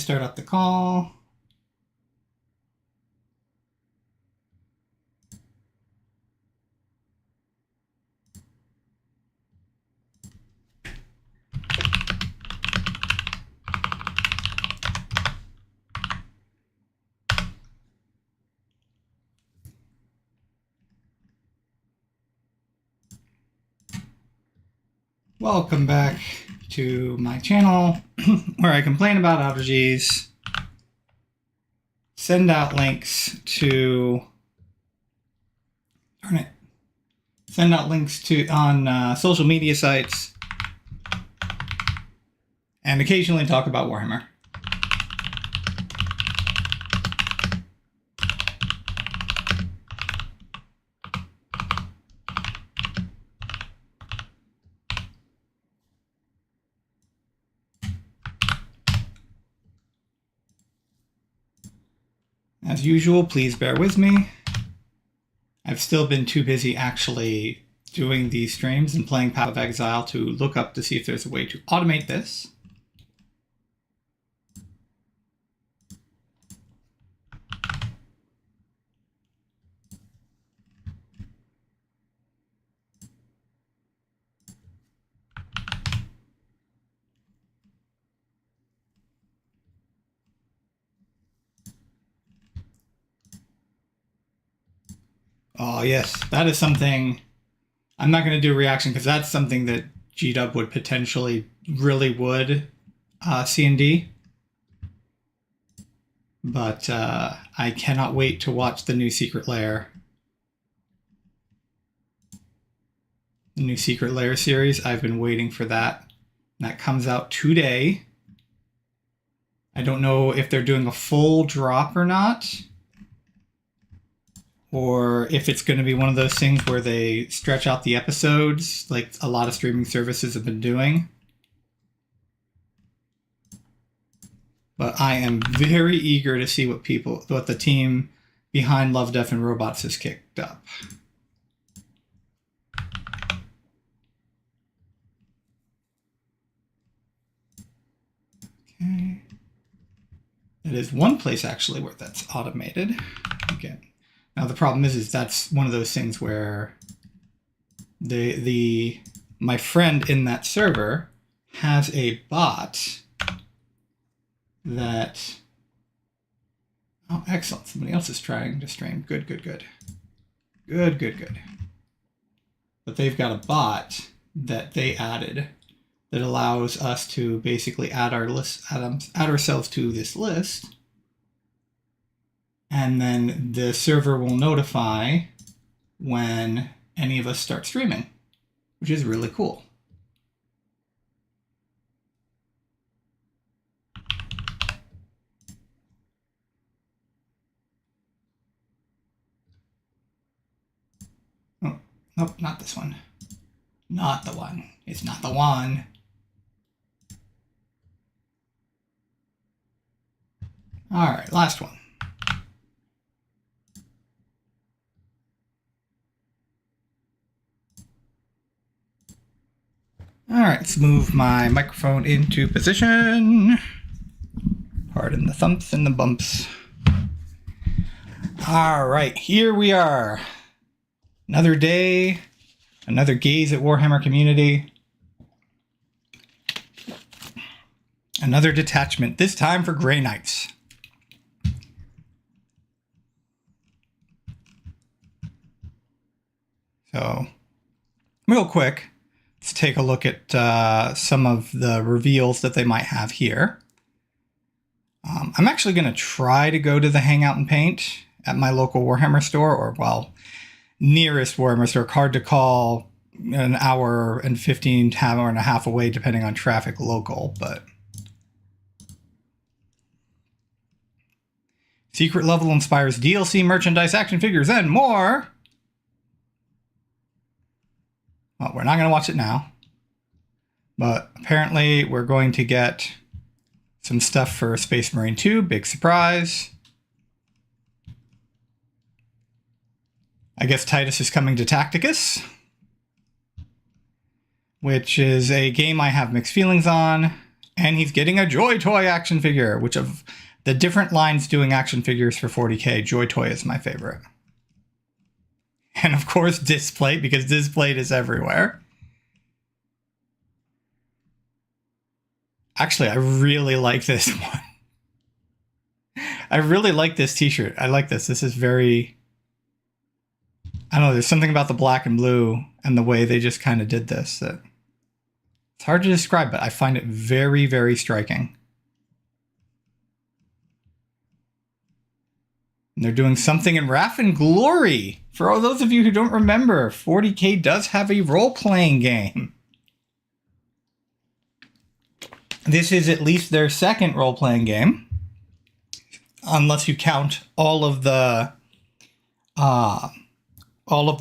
start up the call. Welcome back to my channel where I complain about allergies, send out links to, send out links to on social media sites, and occasionally talk about Warhammer. As usual, please bear with me. I've still been too busy actually doing these streams and playing Path of Exile to look up to see if there's a way to automate this. Oh yes, that is something. I'm not going to do a reaction because that's something that GW would potentially really would C&D. But I cannot wait to watch the new Secret Lair. The new Secret Lair series. I've been waiting for that. That comes out today. I don't know if they're doing a full drop or not, or if it's going to be one of those things where they stretch out the episodes like a lot of streaming services have been doing. But I am very eager to see what the team behind Love, Death, and Robots has kicked up. Okay. It is one place actually where that's automated. Again. Now the problem is that's one of those things where my friend in that server has a bot that, oh excellent, somebody else is trying to stream. Good. But they've got a bot that they added that allows us to basically add ourselves to this list. And then the server will notify when any of us start streaming, which is really cool. Oh, nope, not this one. Not the one. It's not the one. All right, last one. All right, let's move my microphone into position. Pardon the thumps and the bumps. All right, here we are. Another day, another gaze at Warhammer community. Another detachment, this time for Grey Knights. So, real quick, let's take a look at some of the reveals that they might have here. I'm actually going to try to go to the Hangout and Paint at my local Warhammer store, or, well, nearest Warhammer store. Hard to call, an hour and 15, hour and a half away, depending on traffic local, but... Secret level inspires DLC, merchandise, action figures, and more! Well, we're not going to watch it now. But apparently we're going to get some stuff for Space Marine 2. Big surprise. I guess Titus is coming to Tacticus, which is a game I have mixed feelings on. And he's getting a Joy Toy action figure, which of the different lines doing action figures for 40k, Joy Toy is my favorite. And of course, Displate, because Displate is everywhere. Actually, I really like this one. I really like this t-shirt. I like this. This is very... I don't know, there's something about the black and blue and the way they just kind of did this that it's hard to describe, but I find it very, very striking. And they're doing something in Wrath and Glory. For all those of you who don't remember, 40k does have a role-playing game. This is at least their second role-playing game. Unless you count all of the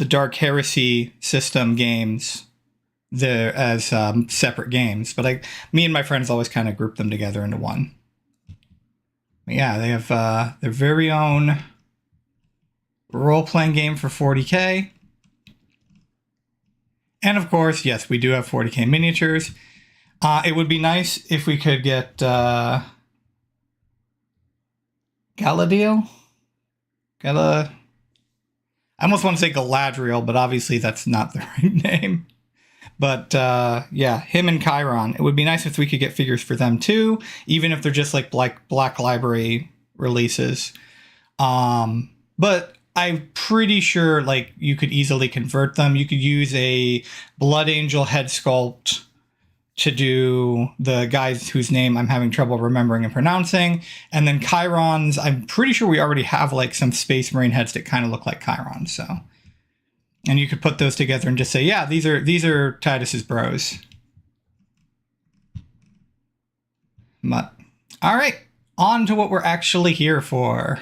Dark Heresy system games there as separate games. But me and my friends always kind of group them together into one. But yeah, they have their very own role-playing game for 40k. And of course, yes, we do have 40k miniatures. It would be nice if we could get Galadriel? I almost want to say Galadriel, but obviously that's not the right name. But yeah, him and Chiron. It would be nice if we could get figures for them too, even if they're just like Black Library releases. But I'm pretty sure like you could easily convert them. You could use a Blood Angel head sculpt to do the guys whose name I'm having trouble remembering and pronouncing. And then Chiron's, I'm pretty sure we already have like some Space Marine heads that kind of look like Chiron. So, and you could put those together and just say, yeah, these are Titus's bros. But, all right, on to what we're actually here for.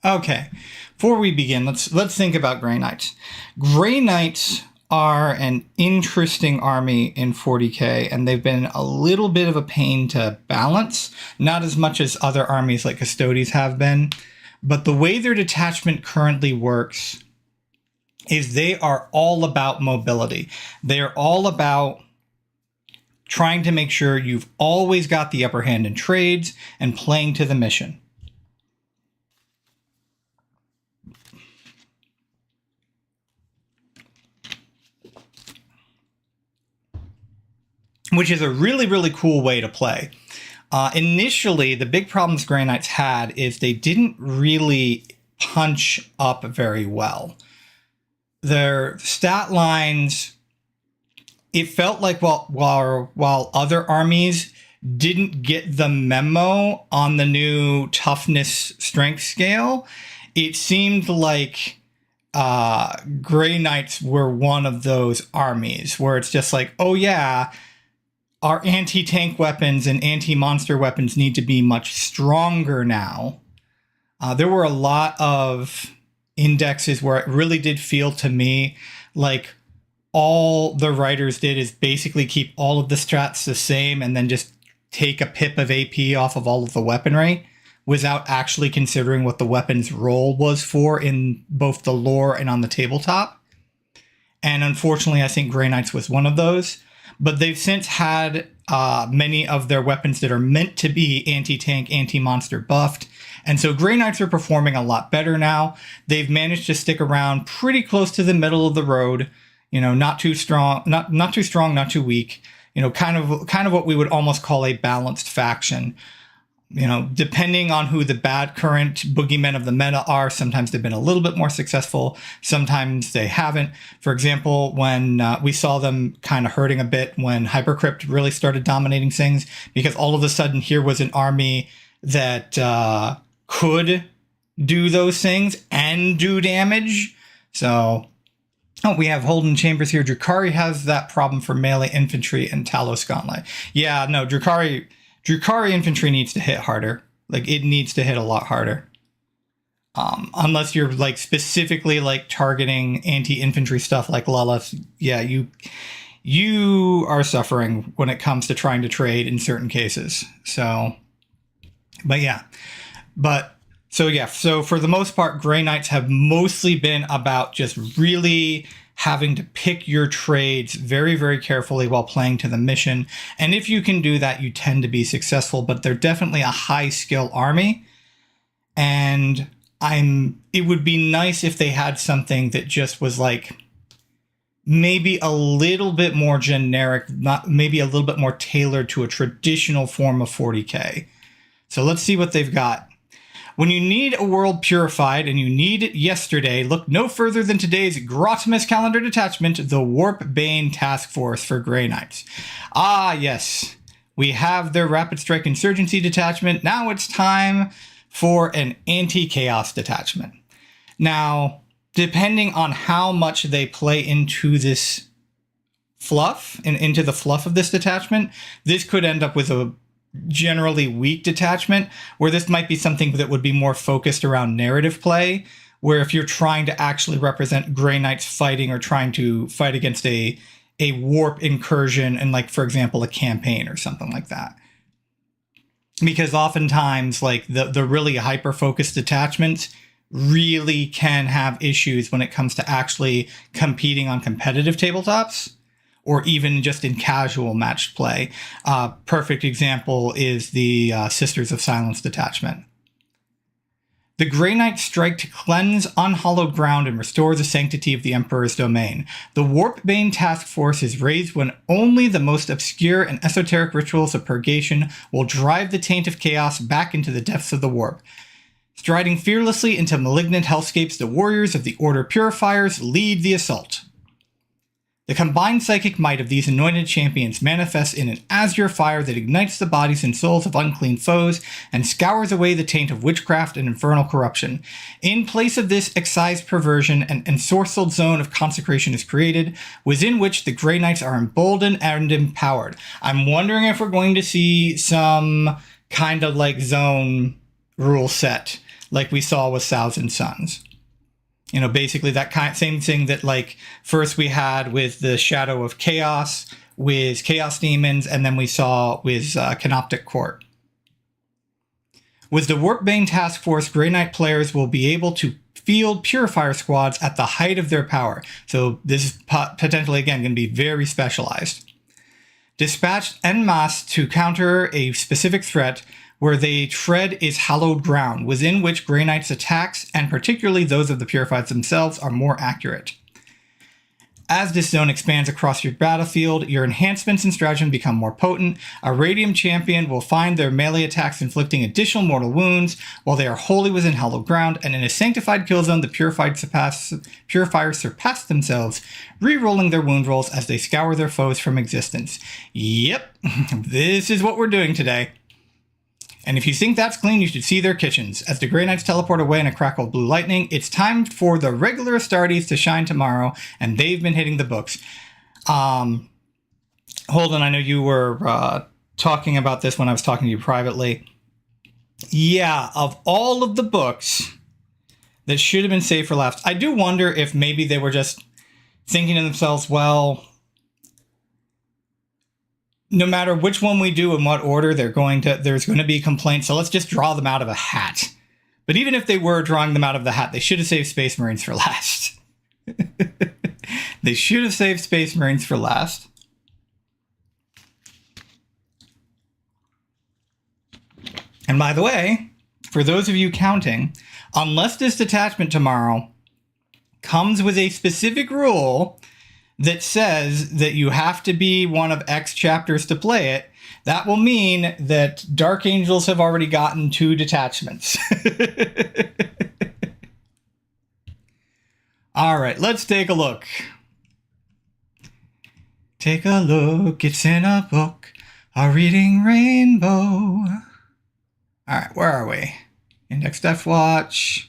Okay, before we begin, let's think about Grey Knights. Grey Knights are an interesting army in 40k, and they've been a little bit of a pain to balance, not as much as other armies like Custodes have been. But the way their detachment currently works is they are all about mobility. They are all about trying to make sure you've always got the upper hand in trades and playing to the mission. Which is a really, really cool way to play. Initially, the big problems Grey Knights had is they didn't really punch up very well. Their stat lines, it felt like while other armies didn't get the memo on the new toughness strength scale, it seemed like Grey Knights were one of those armies where it's just like, oh yeah, our anti-tank weapons and anti-monster weapons need to be much stronger now. There were a lot of indexes where it really did feel to me like all the writers did is basically keep all of the strats the same and then just take a pip of AP off of all of the weaponry without actually considering what the weapon's role was for in both the lore and on the tabletop. And unfortunately, I think Grey Knights was one of those. But they've since had many of their weapons that are meant to be anti-tank, anti-monster buffed. And so Grey Knights are performing a lot better now. They've managed to stick around pretty close to the middle of the road. You know, not too strong, not too strong, not too weak. You know, kind of what we would almost call a balanced faction. You know, depending on who the bad current boogeymen of the meta are, sometimes they've been a little bit more successful, sometimes they haven't. For example, when we saw them kind of hurting a bit when Hypercrypt really started dominating things, because all of a sudden here was an army that could do those things and do damage. So, we have Holden Chambers here. Drukhari has that problem for melee infantry and Talos Gauntlet. Yeah, no, Drukhari infantry needs to hit harder. Like, it needs to hit a lot harder. Unless you're, like, specifically, like, targeting anti-infantry stuff like Lilith. Yeah, you are suffering when it comes to trying to trade in certain cases. So, but yeah. So for the most part, Grey Knights have mostly been about just really having to pick your trades very, very carefully while playing to the mission. And if you can do that, you tend to be successful, but they're definitely a high skill army. And it would be nice if they had something that just was like maybe a little bit more generic, maybe a little bit more tailored to a traditional form of 40k. So let's see what they've got. When you need a world purified and you need it yesterday, look no further than today's Grotmas calendar detachment, the Warp Bane Task Force for Grey Knights. Ah, yes. We have their Rapid Strike Insurgency detachment. Now it's time for an anti-chaos detachment. Now, depending on how much they play into this fluff and into the fluff of this detachment, this could end up with a generally weak detachment, where this might be something that would be more focused around narrative play, where if you're trying to actually represent Grey Knights fighting or trying to fight against a warp incursion and, like, for example, a campaign or something like that. Because oftentimes, like, the really hyper-focused detachments really can have issues when it comes to actually competing on competitive tabletops, or even just in casual matched play. Perfect example is the Sisters of Silence detachment. The Grey Knights strike to cleanse unhallowed ground and restore the sanctity of the Emperor's domain. The Warpbane Task Force is raised when only the most obscure and esoteric rituals of purgation will drive the taint of chaos back into the depths of the warp. Striding fearlessly into malignant hellscapes, the warriors of the Order Purifiers lead the assault. The combined psychic might of these anointed champions manifests in an azure fire that ignites the bodies and souls of unclean foes and scours away the taint of witchcraft and infernal corruption. In place of this excised perversion, an ensorcelled zone of consecration is created, within which the Grey Knights are emboldened and empowered. I'm wondering if we're going to see some kind of like zone rule set, like we saw with Thousand Suns. You know, basically that same thing that, like, first we had with the Shadow of Chaos, with Chaos Demons, and then we saw with Canoptic Court. With the Warpbane Task Force, Grey Knight players will be able to field Purifier squads at the height of their power. So this is potentially, again, going to be very specialized. Dispatched en masse to counter a specific threat, where they tread is hallowed ground, within which Grey Knights' attacks, and particularly those of the Purified themselves, are more accurate. As this zone expands across your battlefield, your enhancements and stratagem become more potent. A Radium champion will find their melee attacks inflicting additional mortal wounds while they are wholly within hallowed ground, and in a sanctified kill zone, the Purifiers surpass themselves, re-rolling their wound rolls as they scour their foes from existence. Yep, this is what we're doing today. And if you think that's clean, you should see their kitchens. As the Grey Knights teleport away in a crackle of blue lightning, it's time for the regular Astartes to shine tomorrow, and they've been hitting the books. Holden, I know you were talking about this when I was talking to you privately. Yeah, of all of the books that should have been saved for last, I do wonder if maybe they were just thinking to themselves, well, no matter which one we do in what order, there's going to be complaints, so let's just draw them out of a hat. But even if they were drawing them out of the hat, they should have saved Space Marines for last. They should have saved Space Marines for last. And by the way, for those of you counting, unless this detachment tomorrow comes with a specific rule that says that you have to be one of X chapters to play it, that will mean that Dark Angels have already gotten 2 detachments. All right, let's take a look. Take a look, it's in a book, a reading rainbow. All right, where are we? Index Death Watch.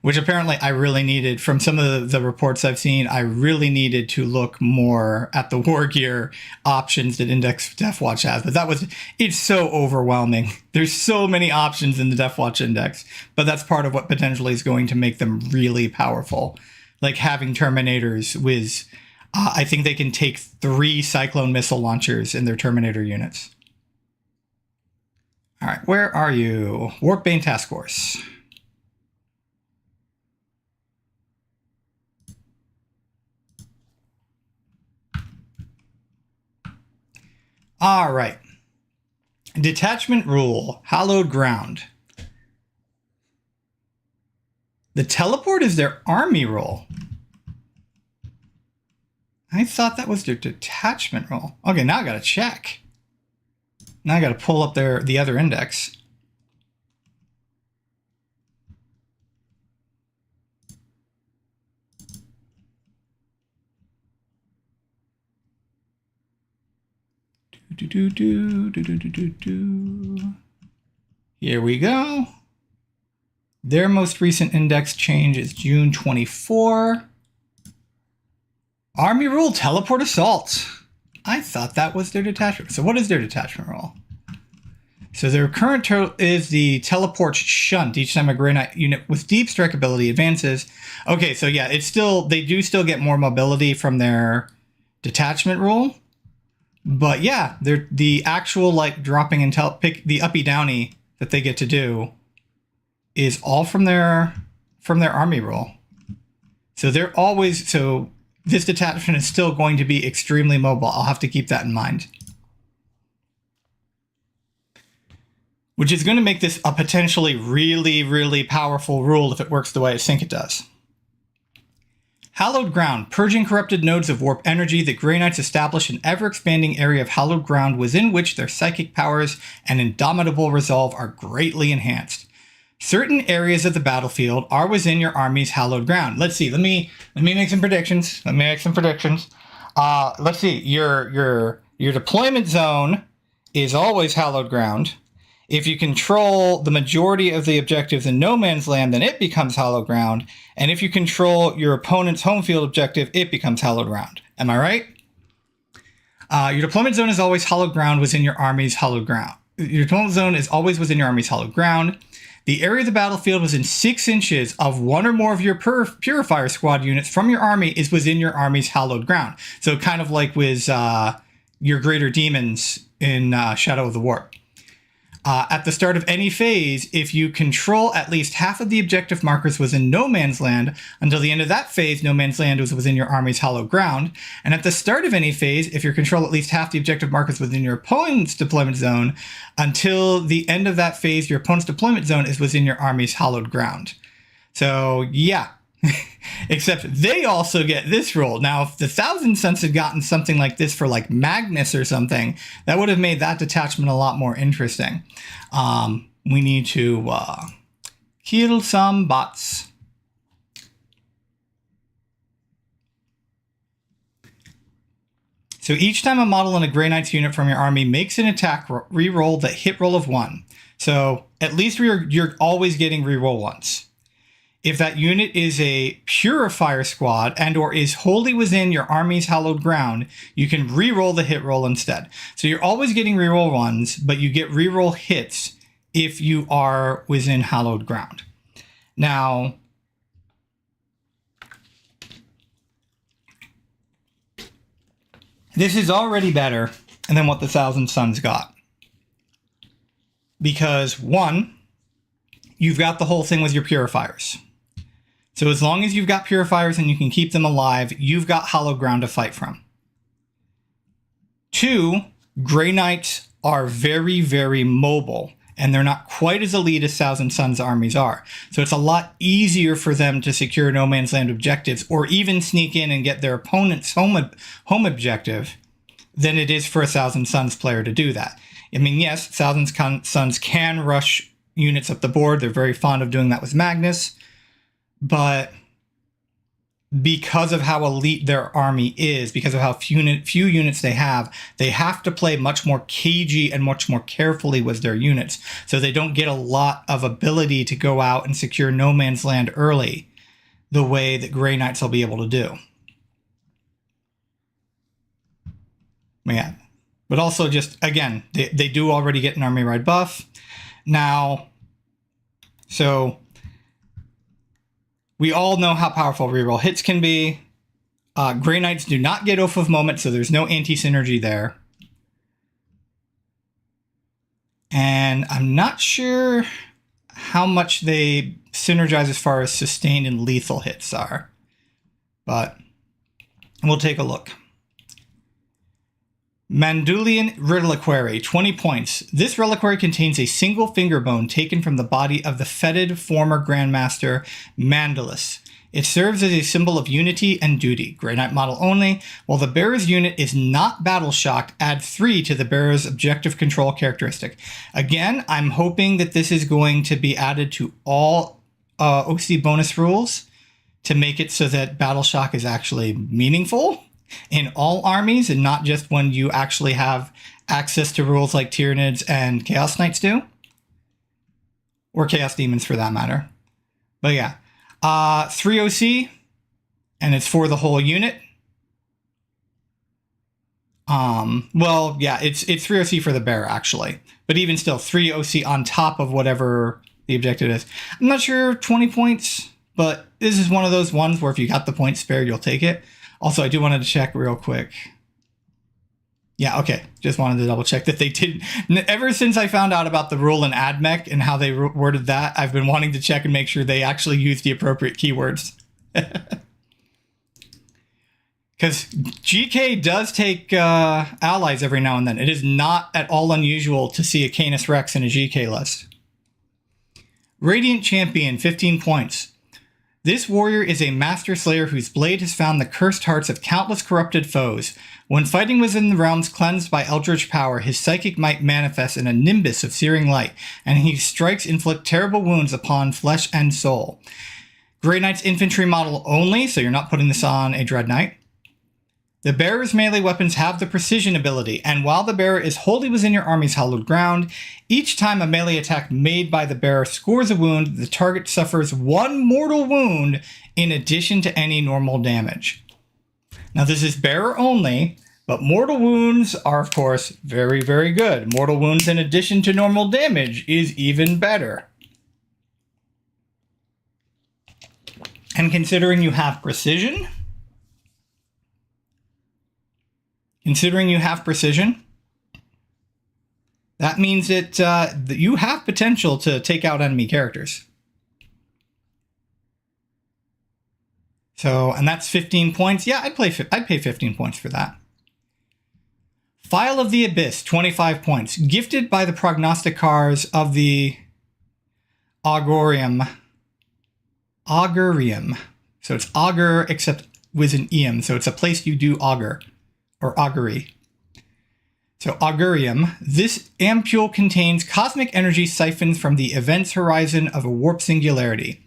Which apparently I really needed, from some of the reports I've seen, I really needed to look more at the war gear options that Index Death Watch has. But it's so overwhelming. There's so many options in the Death Watch Index, but that's part of what potentially is going to make them really powerful. Like having Terminators with, I think they can take 3 Cyclone missile launchers in their Terminator units. All right, where are you? Warpbane Task Force. All right. Detachment rule, hallowed ground. The teleport is their army role. I thought that was their detachment role. Okay, now I gotta check. Now I gotta pull up the other index. Here we go. Their most recent index change is June 24. Army rule, teleport assault. I thought that was their detachment. So what is their detachment role? So their current is the teleport shunt. Each time a Grey Knight unit with deep strike ability advances. Okay, so yeah, it's still, they do still get more mobility from their detachment rule. But yeah, they're the actual like dropping and pick the uppy downy that they get to do is all from their army role. So they're always, so this detachment is still going to be extremely mobile. I'll have to keep that in mind. Which is going to make this a potentially really, really powerful rule if it works the way I think it does. Hallowed Ground. Purging corrupted nodes of warp energy, the Grey Knights establish an ever-expanding area of hallowed ground within which their psychic powers and indomitable resolve are greatly enhanced. Certain areas of the battlefield are within your army's hallowed ground. Let's see. Let me make some predictions. Let's see. Your deployment zone is always hallowed ground. If you control the majority of the objectives in no man's land, then it becomes hallowed ground. And if you control your opponent's home field objective, it becomes hallowed ground. Am I right? Your deployment zone is always hallowed ground within your army's hallowed ground. Your deployment zone is always within your army's hallowed ground. The area of the battlefield within 6 inches of one or more of your Purifier Squad units from your army is within your army's hallowed ground. So kind of like with your greater demons in Shadow of the Warp. At the start of any phase, if you control at least half of the objective markers within no man's land, until the end of that phase, no man's land was within your army's hallowed ground. And at the start of any phase, if you control at least half the objective markers within your opponent's deployment zone, until the end of that phase, your opponent's deployment zone is within your army's hallowed ground. So yeah, except they also get this rule. Now, if the Thousand Suns had gotten something like this for like Magnus or something, that would have made that detachment a lot more interesting. We need to kill some bots. So each time a model in a Grey Knights unit from your army makes an attack, reroll the hit roll of 1. So at least you're always getting reroll once. If that unit is a Purifier Squad and or is wholly within your army's hallowed ground, you can reroll the hit roll instead. So you're always getting reroll 1s, but you get reroll hits if you are within hallowed ground. Now, this is already better than what the Thousand Suns got. Because 1, you've got the whole thing with your Purifiers. So as long as you've got Purifiers and you can keep them alive, you've got hallowed ground to fight from. 2, Grey Knights are very, very mobile, and they're not quite as elite as Thousand Suns armies are. So it's a lot easier for them to secure no man's land objectives or even sneak in and get their opponent's home objective than it is for a Thousand Suns player to do that. I mean, yes, Thousand Suns can rush units up the board. They're very fond of doing that with Magnus. But because of how elite their army is, because of how few units they have to play much more cagey and much more carefully with their units. So they don't get a lot of ability to go out and secure no man's land early the way that Grey Knights will be able to do. Yeah. But also just, again, they do already get an army ride buff. Now, so we all know how powerful reroll hits can be. Grey Knights do not get oath of moment, so there's no anti-synergy there. And I'm not sure how much they synergize as far as sustained and lethal hits are. But we'll take a look. Mandulian Reliquary, 20 points. This reliquary contains a single finger bone taken from the body of the feted former Grandmaster Mandalus. It serves as a symbol of unity and duty. Grey Knight model only. While the bearer's unit is not battle shocked, add 3 to the bearer's objective control characteristic. Again, I'm hoping that this is going to be added to all OC bonus rules to make it so that battle shock is actually meaningful in all armies and not just when you actually have access to rules like Tyranids and Chaos Knights do. Or Chaos Demons for that matter. But yeah. 3 OC, and it's for the whole unit. Well, yeah, it's 3 OC for the bearer, actually. But even still, 3 OC on top of whatever the objective is. I'm not sure 20 points, but this is one of those ones where if you got the points spared, you'll take it. Also, I do wanted to check real quick. Yeah, okay. Just wanted to double check that they didn't. Ever since I found out about the rule in AdMech and how they worded that, I've been wanting to check and make sure they actually use the appropriate keywords. Because GK does take allies every now and then. It is not at all unusual to see a Canis Rex in a GK list. Radiant Champion, 15 points. This warrior is a master slayer whose blade has found the cursed hearts of countless corrupted foes. When fighting within the realms cleansed by eldritch power, his psychic might manifests in a nimbus of searing light, and his strikes inflict terrible wounds upon flesh and soul. Grey Knight's infantry model only, so you're not putting this on a Dread Knight. The bearer's melee weapons have the precision ability, and while the bearer is wholly within your army's hallowed ground, each time a melee attack made by the bearer scores a wound, the target suffers 1 mortal wound in addition to any normal damage. Now this is bearer only, but mortal wounds are of course very, very good. Mortal wounds in addition to normal damage is even better. And considering you have precision, that means that you have potential to take out enemy characters. So, and that's 15 points. Yeah, I'd pay 15 points for that. Phial of the Abyss, 25 points. Gifted by the prognosticars of the Augurium. Augurium. So it's augur except with an eum. So it's a place you do augur. Or augury. So Augurium, this ampule contains cosmic energy siphoned from the event's horizon of a warp singularity.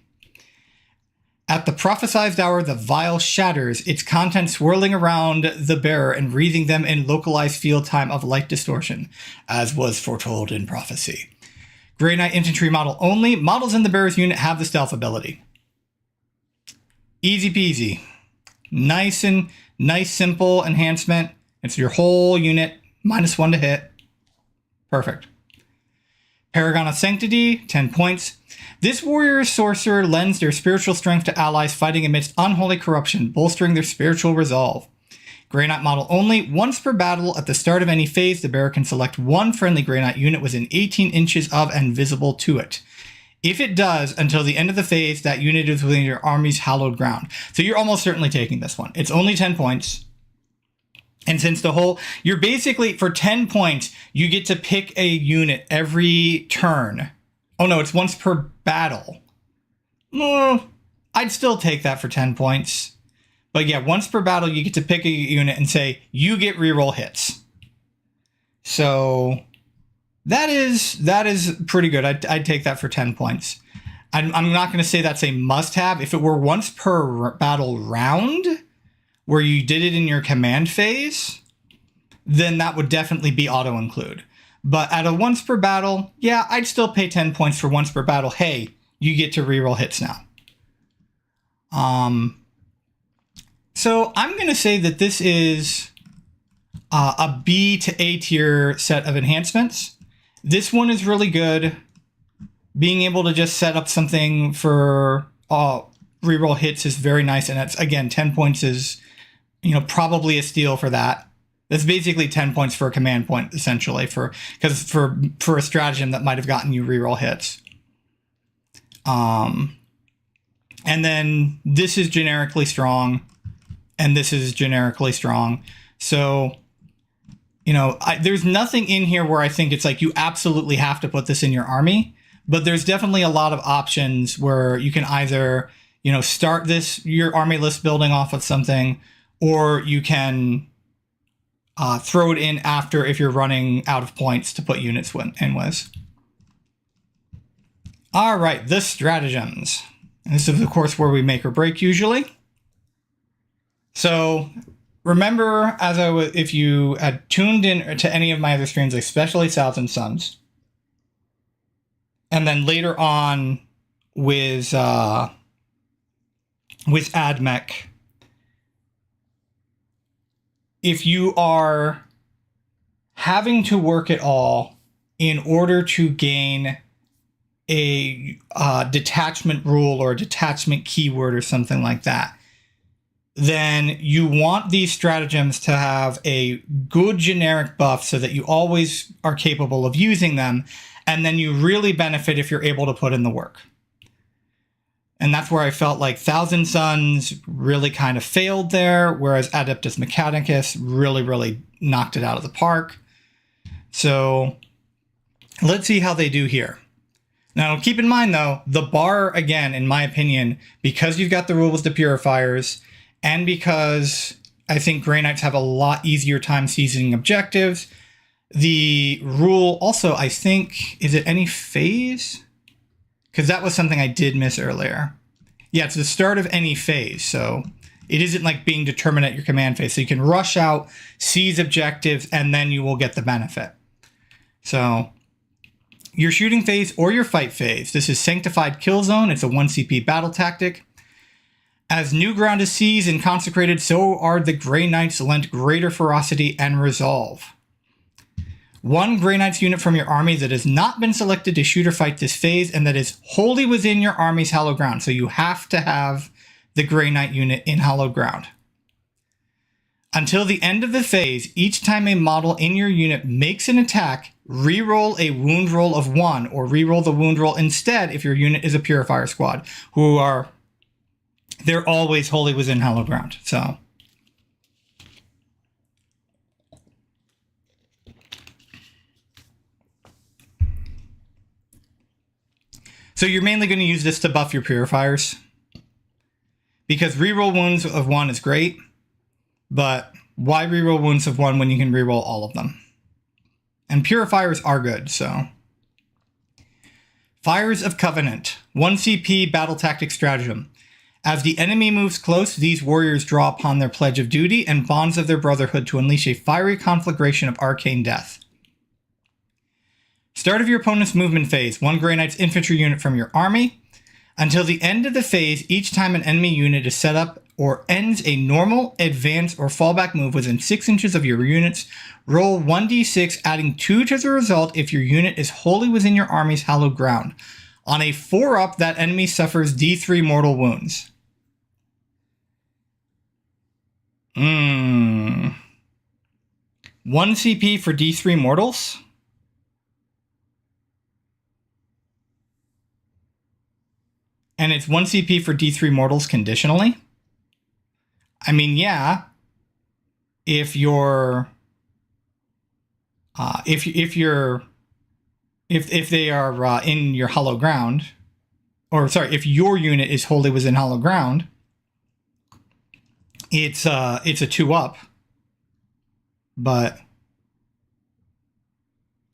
At the prophesized hour, the vial shatters, its contents swirling around the bearer and wreathing them in localized field time of light distortion, as was foretold in prophecy. Grey Knight infantry model only. Models in the bearer's unit have the stealth ability. Easy peasy. Nice, simple enhancement. It's your whole unit, -1 to hit. Perfect. Paragon of Sanctity, 10 points. This warrior sorcerer lends their spiritual strength to allies fighting amidst unholy corruption, bolstering their spiritual resolve. Grey Knight model only. Once per battle, at the start of any phase, the bearer can select one friendly Grey Knight unit within 18 inches of and visible to it. If it does, until the end of the phase, that unit is within your army's hallowed ground. So you're almost certainly taking this one. It's only 10 points. And since you're basically, for 10 points, you get to pick a unit every turn. Oh no, it's once per battle. I'd still take that for 10 points. But yeah, once per battle, you get to pick a unit and say, you get reroll hits. So that is pretty good. I'd take that for 10 points. I'm not going to say that's a must-have. If it were once per battle round, where you did it in your command phase, then that would definitely be auto-include. But at a once per battle, yeah, I'd still pay 10 points for once per battle. Hey, you get to reroll hits now. So I'm going to say that this is a B to A tier set of enhancements. This one is really good. Being able to just set up something for reroll hits is very nice. And that's, again, 10 points is, probably a steal for that. That's basically 10 points for a command point, essentially, for a stratagem that might have gotten you reroll hits. And then this is generically strong, and this is generically strong. So You know, there's nothing in here where I think it's like you absolutely have to put this in your army, but there's definitely a lot of options where you can either, you know, start your army list building off of something, or you can throw it in after if you're running out of points to put units in with. All right, the stratagems. And this is, of course, where we make or break usually. So remember, if you had tuned in to any of my other streams, especially Thousand Suns, and then later on with AdMech, if you are having to work at all in order to gain a detachment rule or a detachment keyword or something like that, then you want these stratagems to have a good generic buff so that you always are capable of using them, and then you really benefit if you're able to put in the work. And that's where I felt like Thousand Suns really kind of failed there, whereas Adeptus Mechanicus really knocked it out of the park. So let's see how they do here. Now, keep in mind, though, the bar, again, in my opinion, because you've got the rule with the Purifiers, and because I think Grey Knights have a lot easier time seizing objectives, the rule also, I think, is it any phase? Because that was something I did miss earlier. Yeah, it's the start of any phase, so it isn't like being determined at your command phase. So you can rush out, seize objectives, and then you will get the benefit. So your shooting phase or your fight phase. This is Sanctified Kill Zone. It's a 1 CP battle tactic. As new ground is seized and consecrated, so are the Grey Knights lent greater ferocity and resolve. One Grey Knights unit from your army that has not been selected to shoot or fight this phase and that is wholly within your army's hallowed ground. So you have to have the Grey Knight unit in hallowed ground. Until the end of the phase, each time a model in your unit makes an attack, reroll a wound roll of 1, or reroll the wound roll instead if your unit is a Purifier squad, they're always wholly within hallowed ground. So you're mainly going to use this to buff your Purifiers, because reroll wounds of 1 is great, but why reroll wounds of 1 when you can reroll all of them? And Purifiers are good, so. Fires of Covenant, 1 CP battle tactic stratagem. As the enemy moves close, these warriors draw upon their pledge of duty and bonds of their brotherhood to unleash a fiery conflagration of arcane death. Start of your opponent's movement phase, 1 Grey Knight's infantry unit from your army. Until the end of the phase, each time an enemy unit is set up or ends a normal, advance, or fallback move within 6 inches of your units, roll 1d6, adding 2 to the result if your unit is wholly within your army's hallowed ground. On a 4-up, that enemy suffers d3 mortal wounds. 1 CP for d3 mortals? And it's 1 CP for d3 mortals conditionally? I mean, yeah. If you're... if they are in your hollow ground, or sorry, if your unit is wholly within hollow ground, it's a 2-up. But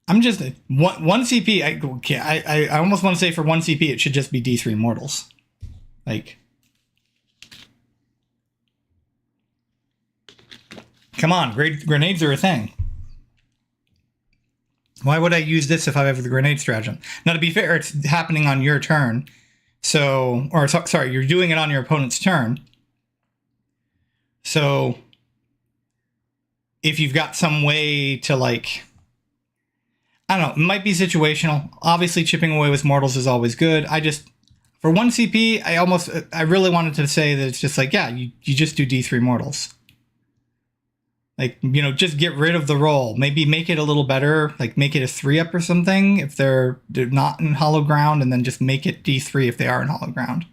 I'm just 1 CP. I almost want to say for 1 CP it should just be D3 mortals. Like, come on, grenades are a thing. Why would I use this if I have the grenade stratagem? Now, to be fair, it's happening on your turn. So, or sorry, you're doing it on your opponent's turn. So, if you've got some way to, like, I don't know, it might be situational. Obviously, chipping away with mortals is always good. For 1 CP, I really wanted to say that it's just like, yeah, you just do D3 mortals. Like, you know, just get rid of the roll. Maybe make it a little better, like make it a 3-up or something if they're not in hollow ground, and then just make it D3 if they are in hollow ground.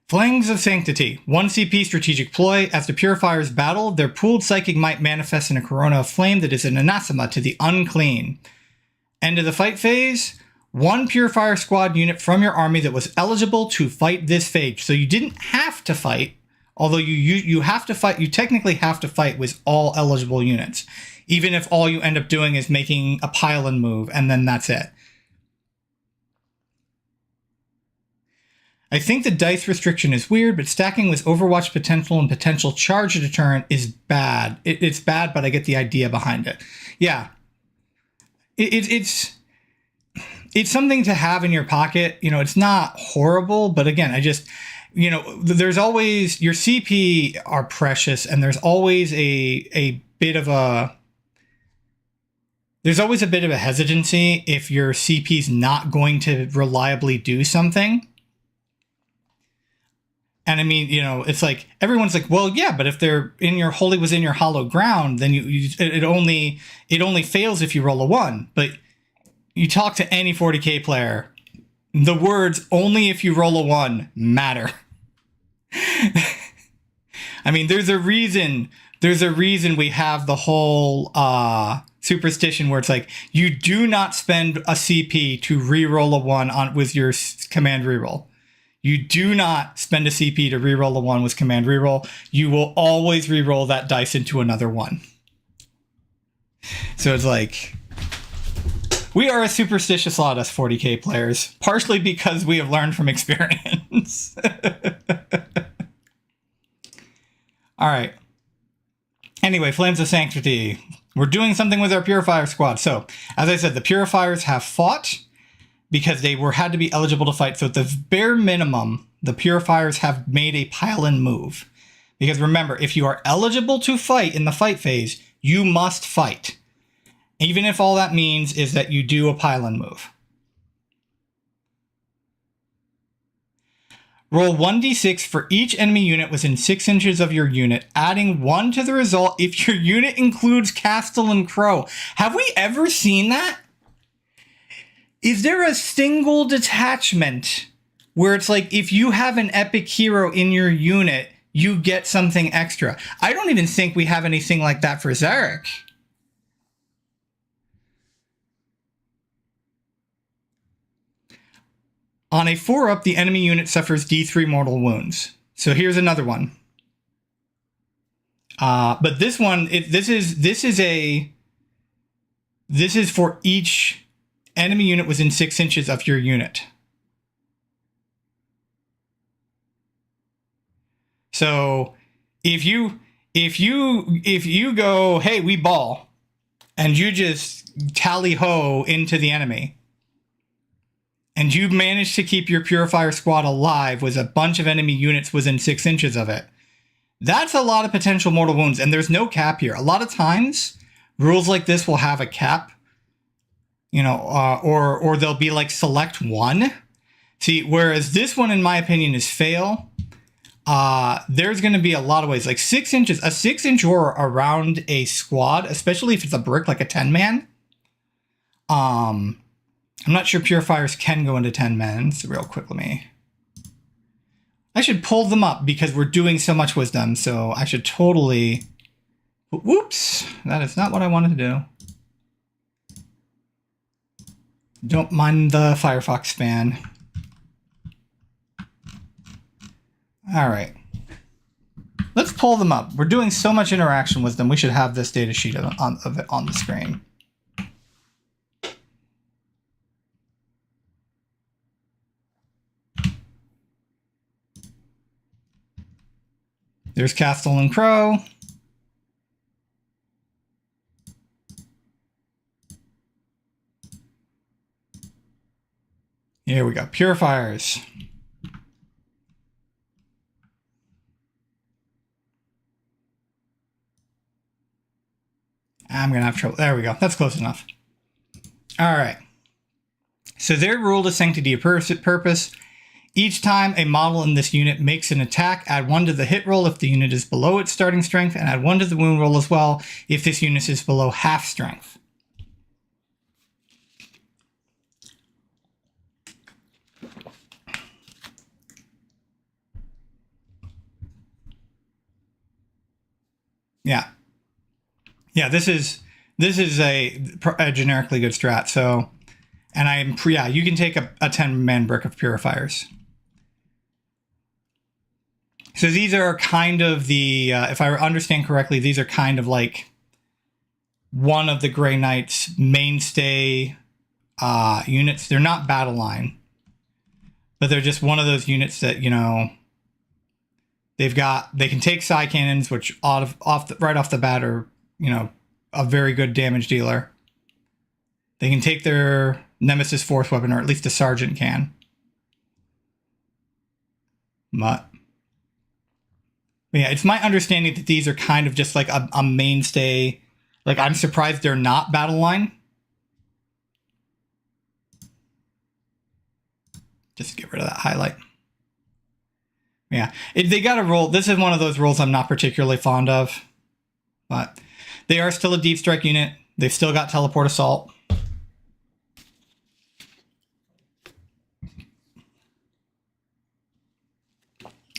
Flames of Sanctity. 1 CP strategic ploy. As the Purifiers battle, their pooled psychic might manifest in a corona of flame that is an anathema to the unclean. End of the fight phase. 1 Purifier squad unit from your army that was eligible to fight this phase. So you didn't have to fight, although you have to fight. You technically have to fight with all eligible units, even if all you end up doing is making a pile-in move, and then that's it. I think the dice restriction is weird, but stacking with Overwatch potential and potential charge deterrent is bad. It's bad, but I get the idea behind it. Yeah. It's something to have in your pocket. You know, it's not horrible, but again, there's always, your CP are precious, and there's always a bit of a hesitancy if your CP's not going to reliably do something. And I mean, you know, it's like everyone's like, well, yeah, but if they're in your hollow ground, then it only fails if you roll a 1. But you talk to any 40k player, the words "only if you roll a 1" matter. I mean, there's a reason we have the whole superstition where it's like you do not spend a CP to re-roll a 1 with your command reroll. You do not spend a CP to reroll a 1 with command reroll. You will always reroll that dice into another 1. So it's like, we are a superstitious lot, us 40k players, partially because we have learned from experience. All right. Anyway, Flames of Sanctity. We're doing something with our Purifier squad. So, as I said, the Purifiers have fought because they had to be eligible to fight. So at the bare minimum, the Purifiers have made a pile-in move. Because remember, if you are eligible to fight in the fight phase, you must fight. Even if all that means is that you do a pile-in move. Roll 1d6 for each enemy unit within 6 inches of your unit, adding 1 to the result if your unit includes Castellan Crow. Have we ever seen that? Is there a single detachment where it's like, if you have an epic hero in your unit, you get something extra? I don't even think we have anything like that for Zarek. On a 4-up, the enemy unit suffers D3 mortal wounds. So here's another one. But this one, this is for each enemy unit within 6 inches of your unit. So if you go, hey, we ball, and you just tally ho into the enemy, and you manage to keep your Purifier squad alive with a bunch of enemy units within 6 inches of it, that's a lot of potential mortal wounds, and there's no cap here. A lot of times, rules like this will have a cap. You know, or they'll be like select 1. See, whereas this one, in my opinion, is fail. There's going to be a lot of ways. Like 6 inches, a 6-inch aura around a squad, especially if it's a brick like a 10-man. I'm not sure Purifiers can go into 10-man. So real quick, I should pull them up because we're doing so much with them. So I should totally... Whoops, that is not what I wanted to do. Don't mind the Firefox fan. All right. Let's pull them up. We're doing so much interaction with them. We should have this data sheet of it on the screen. There's Castellan Crow. Here we go. Purifiers. I'm going to have trouble. There we go. That's close enough. All right. So their rule to Sanctity of Purpose. Each time a model in this unit makes an attack, add 1 to the hit roll if the unit is below its starting strength, and add 1 to the wound roll as well if this unit is below half strength. Yeah. Yeah, this is a generically good strat. So, and yeah, you can take a 10-man brick of purifiers. So these are kind of the, if I understand correctly, these are kind of like one of the Grey Knight's mainstay units. They're not battle line, but they're just one of those units that, you know, they can take psi cannons, which right off the bat are, you know, a very good damage dealer. They can take their Nemesis force weapon, or at least a sergeant can. But yeah, it's my understanding that these are kind of just like a mainstay. Like, I'm surprised they're not battle line. Just get rid of that highlight. Yeah, they got a roll. This is one of those rolls I'm not particularly fond of, but they are still a deep strike unit. They've still got teleport assault.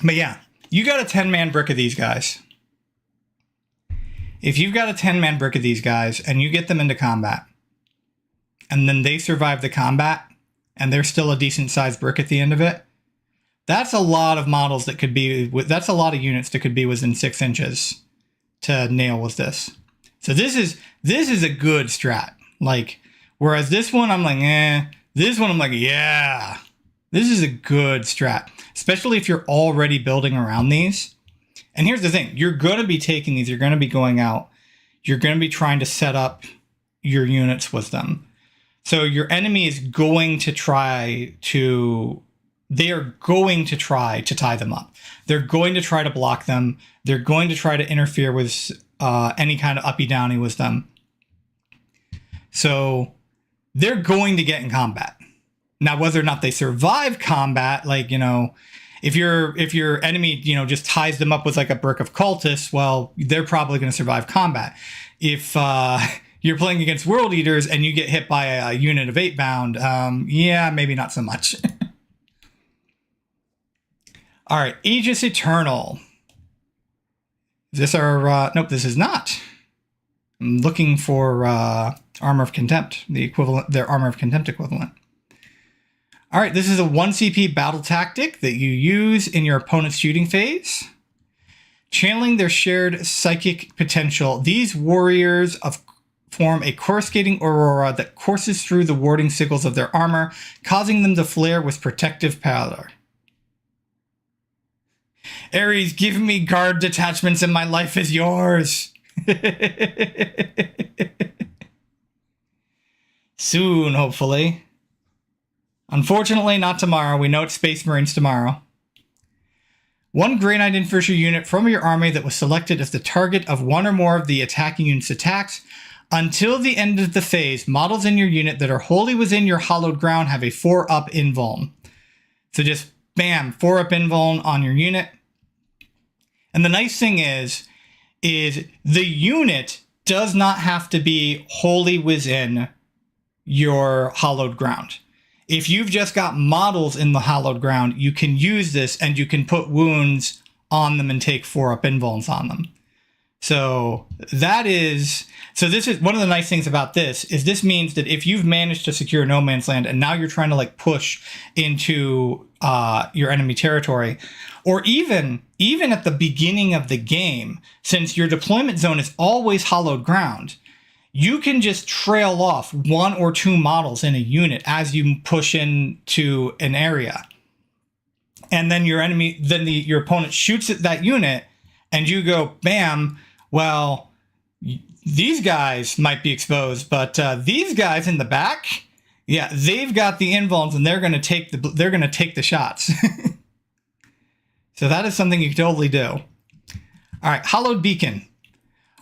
But yeah, you got a 10-man brick of these guys. If you've got a 10-man brick of these guys and you get them into combat, and then they survive the combat, and they're still a decent-sized brick at the end of it, that's a lot of models that could be, that's a lot of units that could be within 6 inches to nail with this. So this is a good strat. Like, whereas this one, I'm like, eh. This one, I'm like, yeah. This is a good strat, especially if you're already building around these. And here's the thing. You're going to be taking these. You're going to be going out. You're going to be trying to set up your units with them. So your enemy is going to try to... They are going to try to tie them up. They're going to try to block them. They're going to try to interfere with any kind of uppy-downy with them. So they're going to get in combat. Now, whether or not they survive combat, like, you know, if your enemy, you know, just ties them up with like a brick of cultists, well, they're probably going to survive combat. If you're playing against World Eaters and you get hit by a unit of 8-bound, yeah, maybe not so much. All right, Aegis Eternal. Is this our... nope, this is not. I'm looking for Armor of Contempt, their Armor of Contempt equivalent. All right, this is a 1 CP battle tactic that you use in your opponent's shooting phase. Channeling their shared psychic potential, these warriors form a coruscating aurora that courses through the warding signals of their armor, causing them to flare with protective pallor. Ares, give me guard detachments and my life is yours. Soon, hopefully. Unfortunately, not tomorrow. We know it's Space Marines tomorrow. 1 Grey Knight infantry unit from your army that was selected as the target of one or more of the attacking unit's attacks. Until the end of the phase, models in your unit that are wholly within your hallowed ground have a 4-up invuln. So just, bam, 4-up invuln on your unit. And the nice thing is the unit does not have to be wholly within your hallowed ground. If you've just got models in the hallowed ground, you can use this and you can put wounds on them and take 4-up invulns on them. So this is one of the nice things about this is this means that if you've managed to secure no man's land and now you're trying to like push into your enemy territory, or even at the beginning of the game, since your deployment zone is always hallowed ground, you can just trail off 1 or 2 models in a unit as you push into an area. And then your opponent shoots at that unit and you go, bam, well, these guys might be exposed, but these guys in the back, yeah, they've got the invulns and they're going to take the shots. So that is something you can totally do. All right, Hallowed Beacon.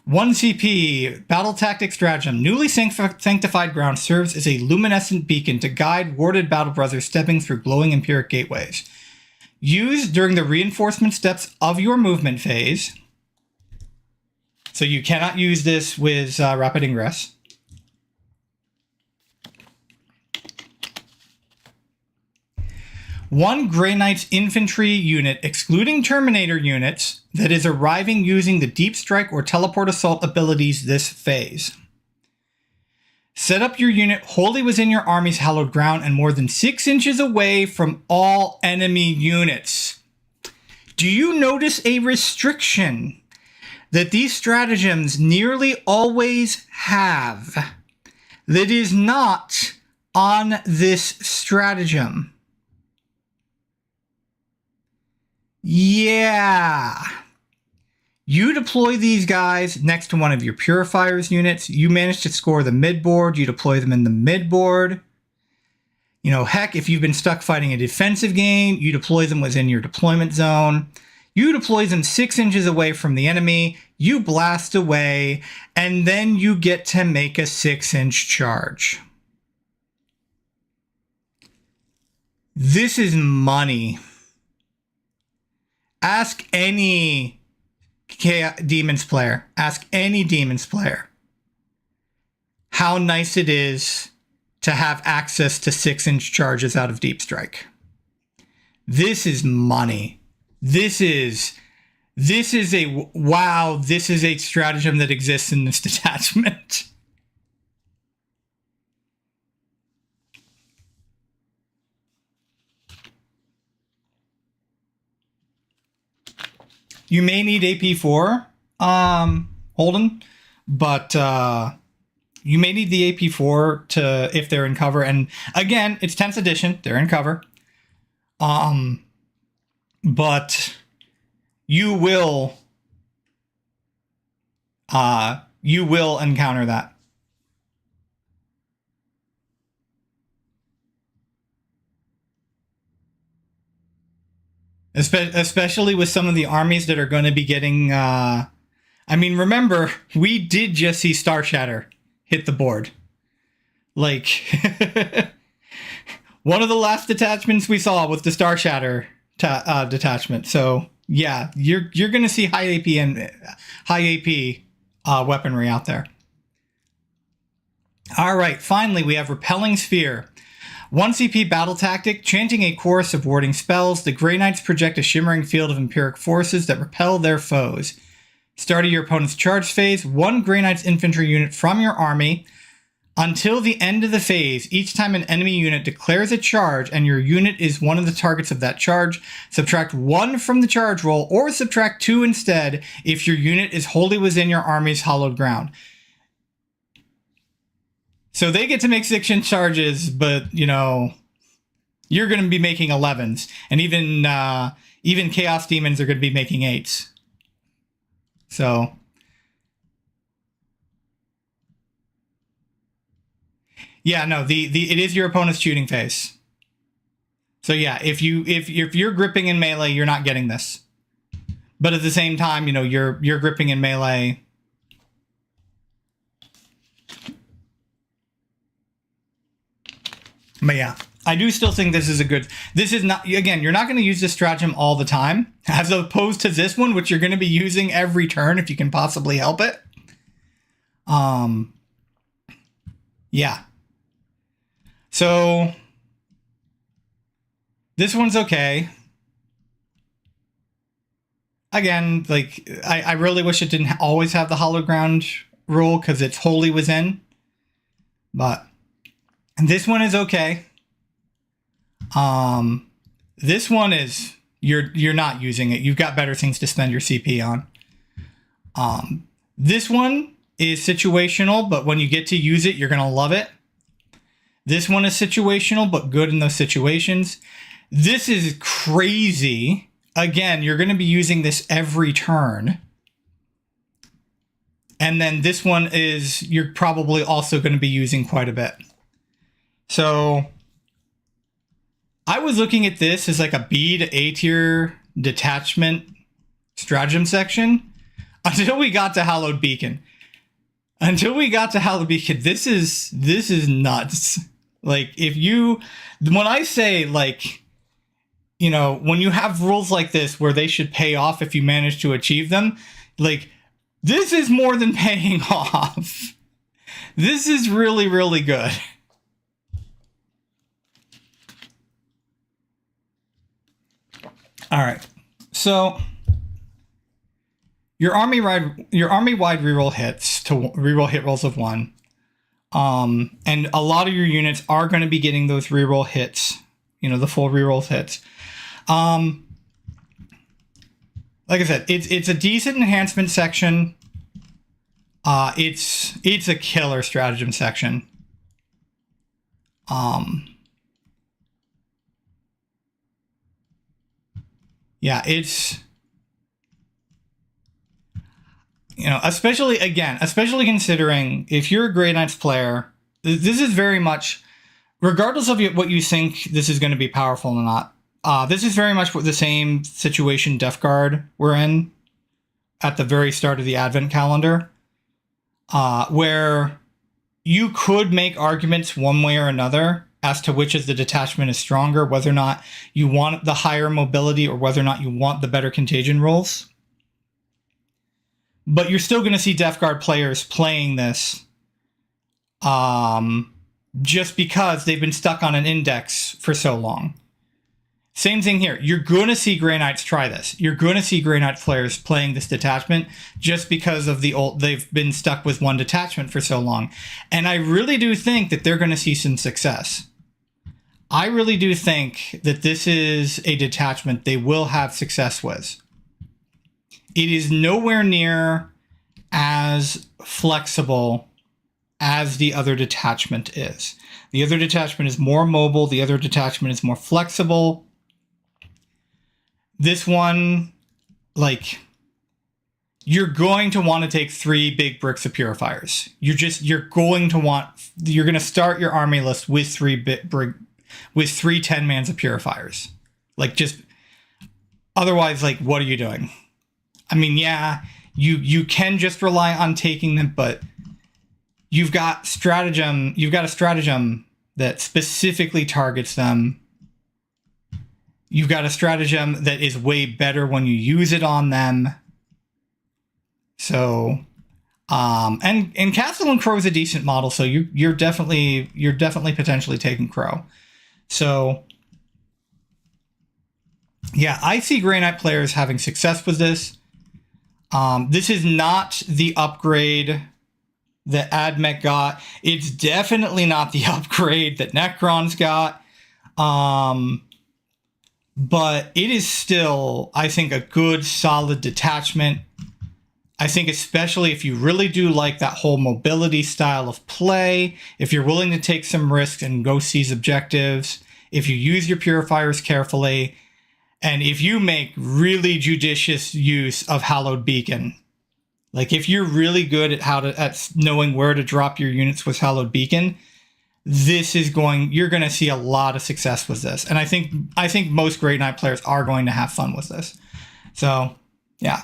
1 CP, Battle Tactic Stratagem. Newly sanctified ground serves as a luminescent beacon to guide warded battle brothers stepping through glowing empiric gateways. Used during the reinforcement steps of your movement phase. So you cannot use this with Rapid Ingress. One Grey Knight's infantry unit, excluding Terminator units, that is arriving using the Deep Strike or Teleport Assault abilities this phase. Set up your unit wholly within your army's hallowed ground and more than 6 inches away from all enemy units. Do you notice a restriction that these stratagems nearly always have that is not on this stratagem? Yeah. You deploy these guys next to one of your Purifiers units. You manage to score the mid-board. You deploy them in the mid-board. You know, heck, if you've been stuck fighting a defensive game, you deploy them within your deployment zone. You deploy them 6 inches away from the enemy. You blast away, and then you get to make a 6-inch charge. This is money. Ask any Demons player. Ask any Demons player how nice it is to have access to 6-inch charges out of Deep Strike. This is money. This is a wow. This is a stratagem that exists in this detachment. You may need AP4, Holden, but you may need the AP4 to if they're in cover. And again, it's 10th edition; they're in cover. But you will encounter that. Especially with some of the armies that are going to be getting... I mean, remember, we did just see Star Shatter hit the board. Like, one of the last detachments we saw was the Star Shatter detachment. So, yeah, you're going to see high AP and high AP weaponry out there. All right, finally, we have Repelling Sphere. 1 CP battle tactic, chanting a chorus of warding spells, the Grey Knights project a shimmering field of empiric forces that repel their foes. Start of your opponent's charge phase, 1 Grey Knights infantry unit from your army. Until the end of the phase, each time an enemy unit declares a charge and your unit is one of the targets of that charge, subtract 1 from the charge roll or subtract 2 instead if your unit is wholly within your army's hallowed ground. So they get to make 6-inch charges, but, you know, you're going to be making 11s. And even Chaos Demons are going to be making 8s. So, yeah, no, it is your opponent's shooting phase. So yeah, if you're gripping in melee, you're not getting this. But at the same time, you know, you're gripping in melee. But yeah, I do still think this is a good... This is not... Again, you're not going to use this stratagem all the time, as opposed to this one, which you're going to be using every turn if you can possibly help it. Yeah. So, this one's okay. Again, like, I really wish it didn't always have the hollow ground rule, because it's wholly within. But... And this one is okay. This one is you're not using it. You've got better things to spend your CP on. This one is situational, but when you get to use it, you're gonna love it. This one is situational, but good in those situations. This is crazy. Again, you're gonna be using this every turn. And then this one is you're probably also going to be using quite a bit. So I was looking at this as like a B to A tier detachment stratagem section until we got to Hallowed Beacon. This is nuts. Like, when I say, like, you know, when you have rules like this where they should pay off if you manage to achieve them, like, this is more than paying off. This is really, really good. All right. So your army-wide reroll hits to reroll hit rolls of 1. And a lot of your units are going to be getting those reroll hits, the full reroll hits. Like I said, it's a decent enhancement section. It's a killer stratagem section. Yeah, it's, especially considering if you're a Grey Knights player, this is very much, regardless of what you think this is going to be powerful or not, this is very much the same situation Death Guard were in at the very start of the Advent calendar, where you could make arguments one way or another as to which of the detachment is stronger, whether or not you want the higher mobility or whether or not you want the better contagion rolls. But you're still going to see Death Guard players playing this just because they've been stuck on an index for so long. Same thing here. You're going to see Grey Knights try this. You're going to see Grey Knight players playing this detachment just because of they've been stuck with one detachment for so long. And I really do think that they're going to see some success. I really do think that this is a detachment they will have success with. It is nowhere near as flexible as the other detachment is. The other detachment is more mobile. The other detachment is more flexible. This one, you're going to want to take 3 big bricks of purifiers. You're going to start your army list with 3 10-mans of purifiers. Otherwise, what are you doing? I mean, yeah, you can just rely on taking them, but you've got a stratagem that specifically targets them. You've got a stratagem that is way better when you use it on them. So, and Castle and Crow is a decent model, so you're definitely potentially taking Crow. So, yeah, I see Grey Knight players having success with this. This is not the upgrade that Admech got. It's definitely not the upgrade that Necron's got. But it is still, I think, a good, solid detachment. I think especially if you really do like that whole mobility style of play, if you're willing to take some risks and go seize objectives, if you use your purifiers carefully, and if you make really judicious use of Hallowed Beacon. If you're really good at knowing where to drop your units with Hallowed Beacon, you're going to see a lot of success with this. And I think most Grey Knight players are going to have fun with this. So, yeah.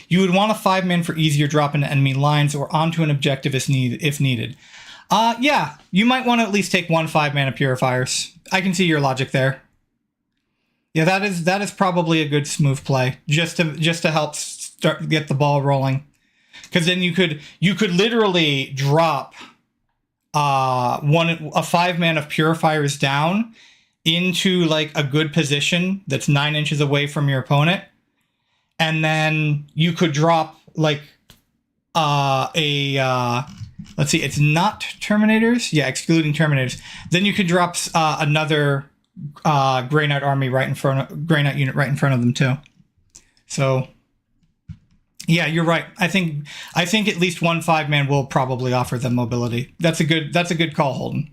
You would want a 5-man for easier drop into enemy lines or onto an objective if needed. Yeah, you might want to at least take 1 5-man of purifiers. I can see your logic there. Yeah, that is probably a good smooth play just to help get the ball rolling. Because then you could literally drop a 5-man of purifiers down into a good position that's 9 inches away from your opponent, and then you could drop let's see, it's not Terminators, excluding Terminators. Then you could drop another Grey Knight army Grey Knight unit right in front of them too. So. Yeah, you're right. I think at least 1 5-man will probably offer them mobility. That's a good call, Holden.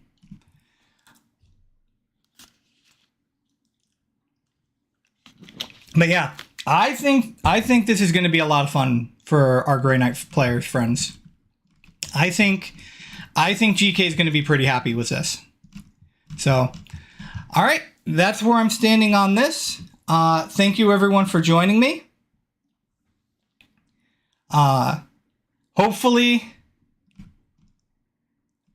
But yeah, I think this is going to be a lot of fun for our Grey Knight players, friends. I think GK is going to be pretty happy with this. So, all right, that's where I'm standing on this. Thank you everyone for joining me. Hopefully,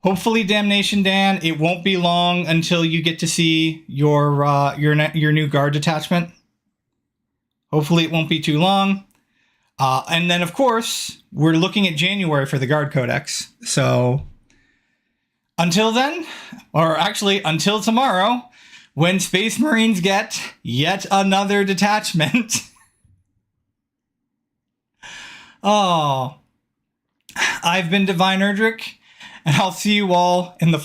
Damnation Dan, it won't be long until you get to see your new guard detachment. Hopefully it won't be too long. And then, of course, we're looking at January for the Guard Codex. So until then, or actually until tomorrow, when Space Marines get yet another detachment. Oh, I've been Divine Erdrick, and I'll see you all in the